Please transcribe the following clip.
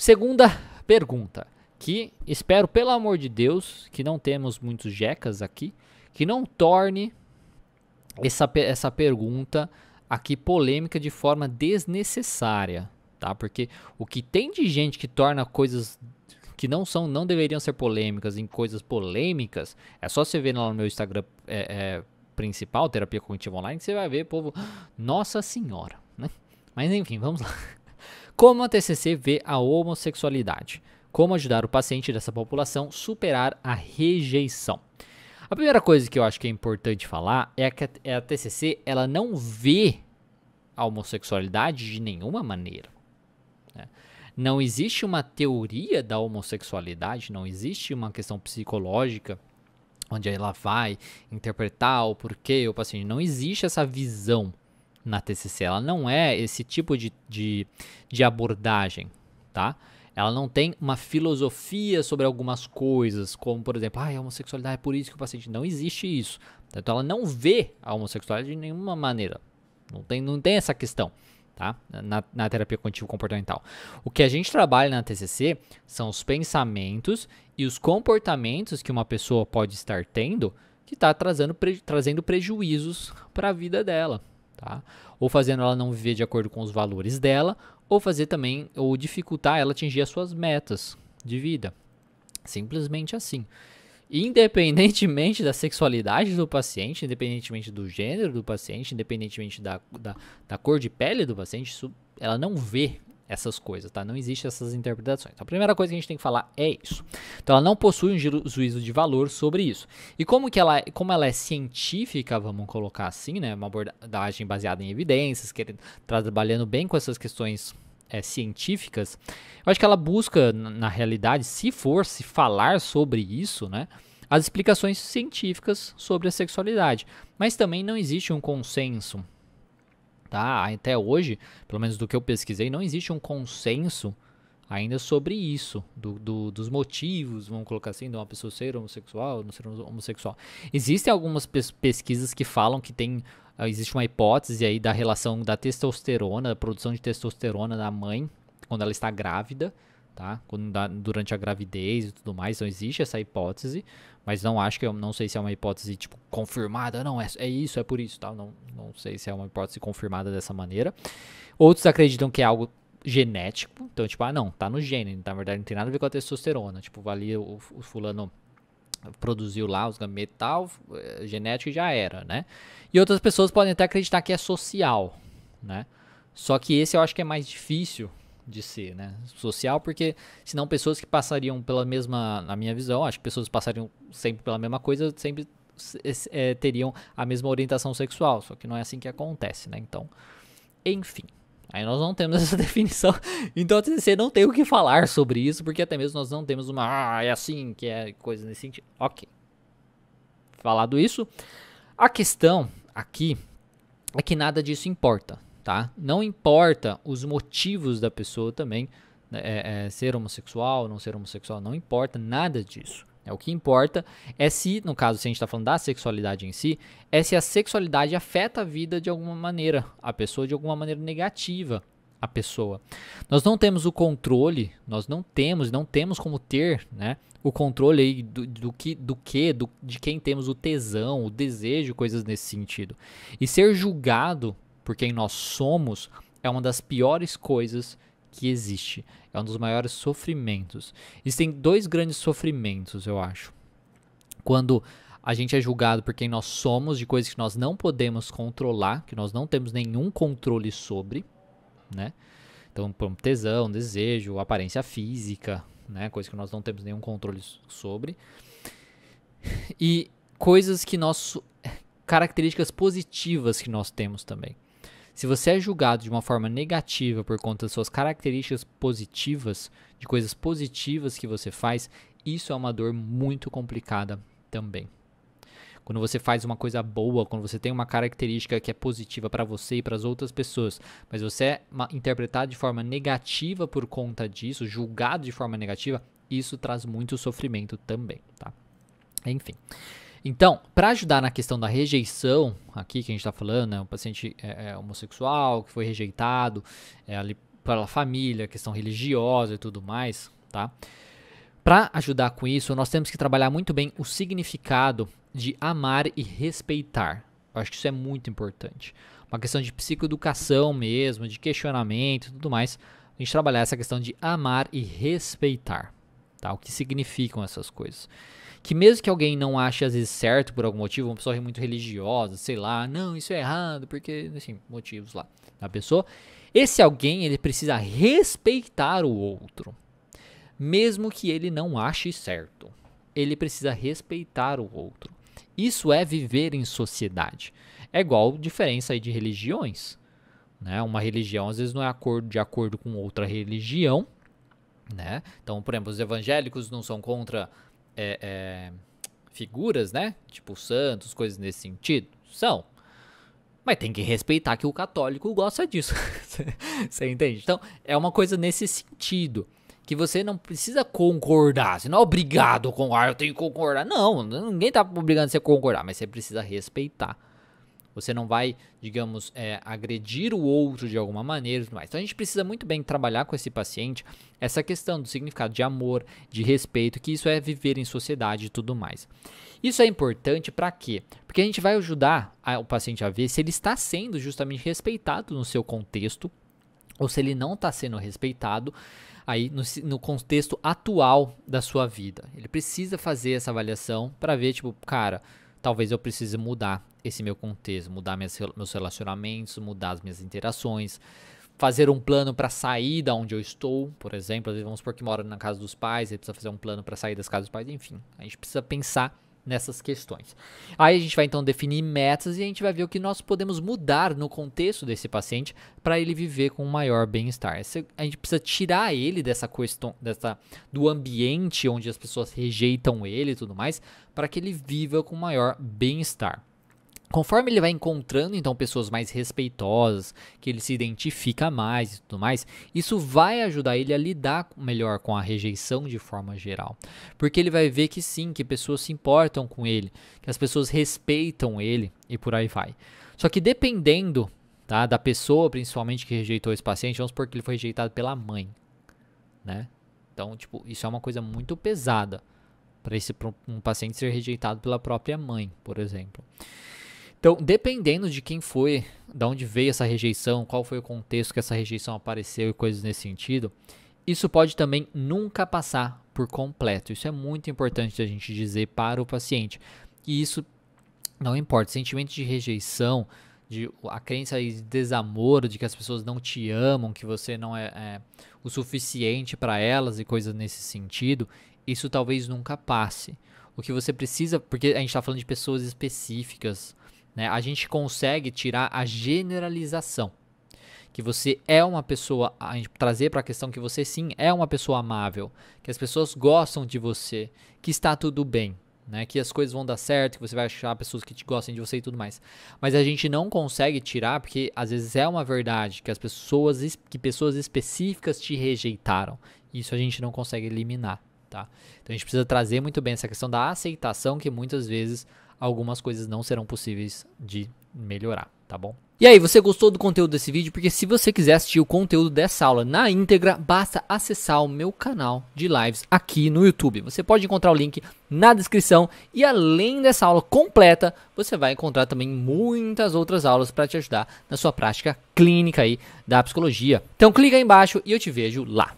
Segunda pergunta, que espero, pelo amor de Deus, que não temos muitos jecas aqui, que não torne essa pergunta aqui polêmica de forma desnecessária, tá? Porque o que tem de gente que torna coisas que não deveriam ser polêmicas em coisas polêmicas, é só você ver lá no meu Instagram principal, Terapia Cognitiva Online, que você vai ver, povo, nossa senhora, né? Mas enfim, vamos lá. Como a TCC vê a homossexualidade? Como ajudar o paciente dessa população a superar a rejeição? A primeira coisa que eu acho que é importante falar é que a TCC ela não vê a homossexualidade de nenhuma maneira, né? Não existe uma teoria da homossexualidade, não existe uma questão psicológica onde ela vai interpretar o porquê o paciente. Não existe essa visão na TCC, ela não é esse tipo de abordagem, tá? Ela não tem uma filosofia sobre algumas coisas, como, por exemplo, a homossexualidade é por isso que o paciente... Não existe isso. Então, ela não vê a homossexualidade de nenhuma maneira. Não tem essa questão, tá? Na terapia cognitivo-comportamental. O que a gente trabalha na TCC são os pensamentos e os comportamentos que uma pessoa pode estar tendo que está trazendo prejuízos para a vida dela, tá? Ou fazendo ela não viver de acordo com os valores dela, ou fazer também, ou dificultar ela atingir as suas metas de vida. Simplesmente assim. Independentemente da sexualidade do paciente, independentemente do gênero do paciente, independentemente da cor de pele do paciente, ela não vê essas coisas, tá? Não existem essas interpretações. A primeira coisa que a gente tem que falar é isso. Então, ela não possui um juízo de valor sobre isso. E como ela é científica, vamos colocar assim, né? Uma abordagem baseada em evidências, que está trabalhando bem com essas questões científicas, eu acho que ela busca, na realidade, se falar sobre isso, né? As explicações científicas sobre a sexualidade. Mas também não existe um consenso, tá? Até hoje, pelo menos do que eu pesquisei, não existe um consenso ainda sobre isso, dos motivos, vamos colocar assim, de uma pessoa ser homossexual ou não ser homossexual. Existem algumas pesquisas que falam que existe uma hipótese aí da relação da testosterona, da produção de testosterona na mãe, quando ela está grávida, tá? Durante a gravidez e tudo mais, então existe essa hipótese, mas não sei se é uma hipótese tipo confirmada, não, é isso, é por isso, tá? Não sei se é uma hipótese confirmada dessa maneira. Outros acreditam que é algo genético, então tipo, não, tá no gene, na verdade não tem nada a ver com a testosterona, tipo, ali o fulano produziu lá os gametos e tal, genético já era, né? E outras pessoas podem até acreditar que é social, né? Só que esse eu acho que é mais difícil de ser, né? Social, porque senão pessoas que passariam pela mesma, na minha visão, acho que pessoas que passariam sempre pela mesma coisa, sempre teriam a mesma orientação sexual, só que não é assim que acontece, né? Então, enfim. Aí nós não temos essa definição, então a TCC não tem o que falar sobre isso, porque até mesmo nós não temos é assim, que é coisa nesse sentido. Ok. Falado isso, a questão aqui é que nada disso importa, tá? Não importa os motivos da pessoa também, ser homossexual, não ser homossexual, não importa nada disso. O que importa é se, no caso, se a gente está falando da sexualidade em si, é se a sexualidade afeta a vida de alguma maneira, a pessoa de alguma maneira negativa, a pessoa. Nós não temos o controle, nós não temos como ter, né, o controle aí de quem temos o tesão, o desejo, coisas nesse sentido. E ser julgado por quem nós somos é uma das piores coisas que existe. É um dos maiores sofrimentos. Existem dois grandes sofrimentos, eu acho. Quando a gente é julgado por quem nós somos, de coisas que nós não podemos controlar, que nós não temos nenhum controle sobre, né? Então, por tesão, desejo, aparência física, né? Coisas que nós não temos nenhum controle sobre. E coisas que características positivas que nós temos também. Se você é julgado de uma forma negativa por conta das suas características positivas, de coisas positivas que você faz, isso é uma dor muito complicada também. Quando você faz uma coisa boa, quando você tem uma característica que é positiva para você e para as outras pessoas, mas você é interpretado de forma negativa por conta disso, julgado de forma negativa, isso traz muito sofrimento também, tá? Enfim. Então, para ajudar na questão da rejeição, aqui que a gente está falando, né, um paciente homossexual que foi rejeitado ali pela família, questão religiosa e tudo mais, tá? Para ajudar com isso, nós temos que trabalhar muito bem o significado de amar e respeitar. Eu acho que isso é muito importante. Uma questão de psicoeducação mesmo, de questionamento e tudo mais. A gente trabalhar essa questão de amar e respeitar, tá? O que significam essas coisas. Que mesmo que alguém não ache às vezes certo por algum motivo, uma pessoa muito religiosa, sei lá, não, isso é errado, porque, assim, motivos lá da pessoa, esse alguém, ele precisa respeitar o outro, mesmo que ele não ache certo. Ele precisa respeitar o outro. Isso é viver em sociedade. É igual diferença aí de religiões, né? Uma religião às vezes não é de acordo com outra religião, né? Então, por exemplo, os evangélicos não são contra figuras, né? Tipo santos, coisas nesse sentido. São. Mas tem que respeitar que o católico gosta disso. Você entende? Então, é uma coisa nesse sentido. Que você não precisa concordar. Você não é obrigado a concordar. Eu tenho que concordar. Não, ninguém tá obrigando você a concordar. Mas você precisa respeitar. Você não vai, digamos, agredir o outro de alguma maneira e tudo mais. Então a gente precisa muito bem trabalhar com esse paciente essa questão do significado de amor, de respeito, que isso é viver em sociedade e tudo mais. Isso é importante para quê? Porque a gente vai ajudar o paciente a ver se ele está sendo justamente respeitado no seu contexto ou se ele não está sendo respeitado aí no contexto atual da sua vida. Ele precisa fazer essa avaliação para ver, tipo, cara, talvez eu precise mudar esse meu contexto, mudar meus relacionamentos, mudar as minhas interações, fazer um plano para sair da onde eu estou, por exemplo, às vezes vamos supor que mora na casa dos pais, ele precisa fazer um plano para sair das casas dos pais, enfim, a gente precisa pensar nessas questões. Aí a gente vai então definir metas e a gente vai ver o que nós podemos mudar no contexto desse paciente para ele viver com um maior bem-estar. A gente precisa tirar ele dessa questão, do ambiente onde as pessoas rejeitam ele e tudo mais, para que ele viva com maior bem-estar. Conforme ele vai encontrando, então, pessoas mais respeitosas, que ele se identifica mais e tudo mais, isso vai ajudar ele a lidar melhor com a rejeição de forma geral. Porque ele vai ver que sim, que pessoas se importam com ele, que as pessoas respeitam ele e por aí vai. Só que dependendo, tá, da pessoa, principalmente, que rejeitou esse paciente, vamos supor que ele foi rejeitado pela mãe, né? Então, tipo, isso é uma coisa muito pesada para um paciente ser rejeitado pela própria mãe, por exemplo. Então, dependendo de quem foi, de onde veio essa rejeição, qual foi o contexto que essa rejeição apareceu e coisas nesse sentido, isso pode também nunca passar por completo. Isso é muito importante a gente dizer para o paciente. E isso não importa. Sentimento de rejeição, a crença de desamor, de que as pessoas não te amam, que você não é o suficiente para elas e coisas nesse sentido, isso talvez nunca passe. O que você precisa, porque a gente está falando de pessoas específicas, né? A gente consegue tirar a generalização, que você é uma pessoa, a gente trazer para a questão que você sim é uma pessoa amável, que as pessoas gostam de você, que está tudo bem, né? Que as coisas vão dar certo, que você vai achar pessoas que te gostem de você e tudo mais. Mas a gente não consegue tirar, porque às vezes é uma verdade que pessoas específicas te rejeitaram. Isso a gente não consegue eliminar, tá? Então a gente precisa trazer muito bem essa questão da aceitação, que muitas vezes algumas coisas não serão possíveis de melhorar, tá bom? E aí, você gostou do conteúdo desse vídeo? Porque se você quiser assistir o conteúdo dessa aula na íntegra, basta acessar o meu canal de lives aqui no YouTube. Você pode encontrar o link na descrição e além dessa aula completa, você vai encontrar também muitas outras aulas para te ajudar na sua prática clínica aí da psicologia. Então clica aí embaixo e eu te vejo lá.